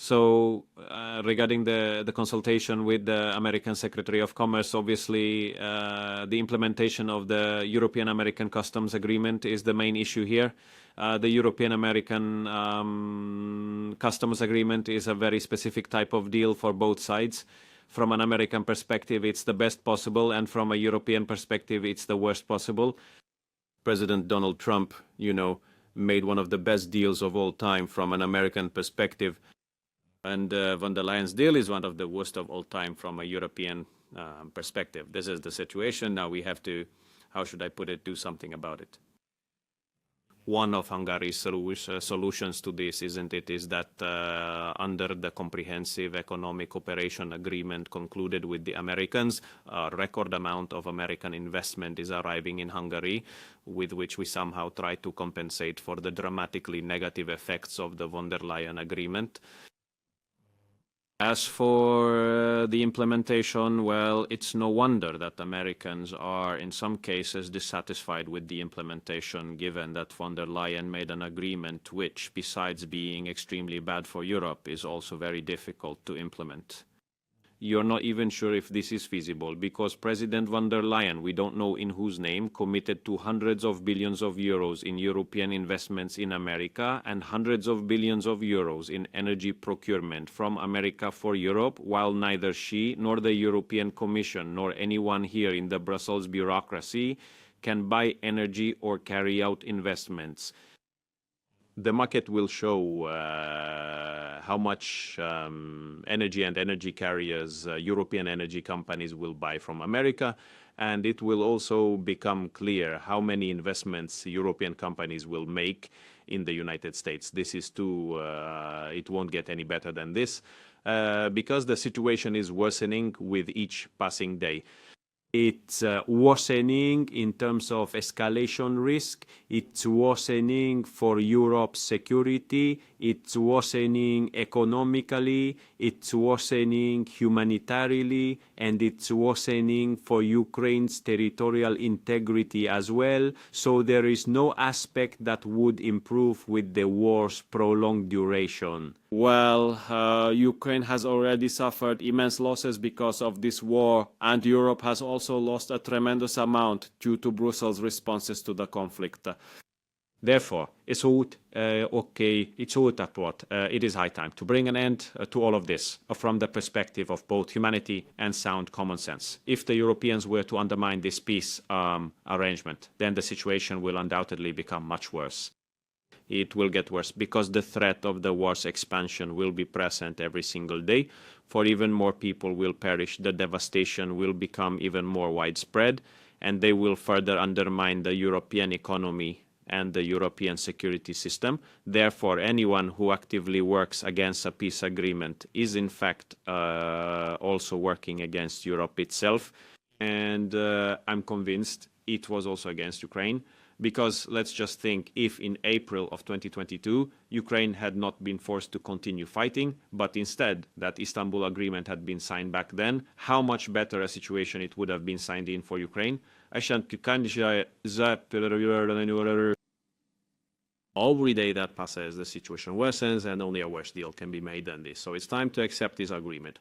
So regarding the consultation with the American Secretary of Commerce, obviously the implementation of the European-American Customs Agreement is the main issue here. The European-American Customs Agreement is a very specific type of deal for both sides. From an American perspective, it's the best possible, and from a European perspective, it's the worst possible. President Donald Trump, made one of the best deals of all time from an American perspective. And von der Leyen's deal is one of the worst of all time from a European perspective. This is the situation. Now we have to, how should I put it, do something about it. One of Hungary's solutions to this, isn't it, is that under the Comprehensive Economic Cooperation Agreement concluded with the Americans, a record amount of American investment is arriving in Hungary, with which we somehow try to compensate for the dramatically negative effects of the von der Leyen agreement. As for the implementation, well, it's no wonder that Americans are in some cases dissatisfied with the implementation, given that von der Leyen made an agreement which, besides being extremely bad for Europe, is also very difficult to implement. You're not even sure if this is feasible, because President von der Leyen, we don't know in whose name, committed to hundreds of billions of euros in European investments in America and hundreds of billions of euros in energy procurement from America for Europe, while neither she nor the European Commission nor anyone here in the Brussels bureaucracy can buy energy or carry out investments. The market will show how much energy and energy carriers, European energy companies will buy from America, and it will also become clear how many investments European companies will make in the United States. This is too, it won't get any better than this, because the situation is worsening with each passing day. It's worsening in terms of escalation risk, it's worsening for Europe's security, it's worsening economically, it's worsening humanitarily, and it's worsening for Ukraine's territorial integrity as well. So there is no aspect that would improve with the war's prolonged duration. Well, Ukraine has already suffered immense losses because of this war, and Europe has also lost a tremendous amount due to Brussels' responses to the conflict. Therefore, it is high time to bring an end to all of this from the perspective of both humanity and sound common sense. If the Europeans were to undermine this peace arrangement, then the situation will undoubtedly become much worse. It will get worse because the threat of the war's expansion will be present every single day, for even more people will perish, the devastation will become even more widespread, and they will further undermine the European economy and the European security system. Therefore, anyone who actively works against a peace agreement is in fact also working against Europe itself, and I'm convinced it was also against Ukraine. Because let's just think, if in April of 2022, Ukraine had not been forced to continue fighting, but instead that Istanbul Agreement had been signed back then, how much better a situation it would have been signed in for Ukraine. Every day that passes, the situation worsens, and only a worse deal can be made than this. So it's time to accept this agreement.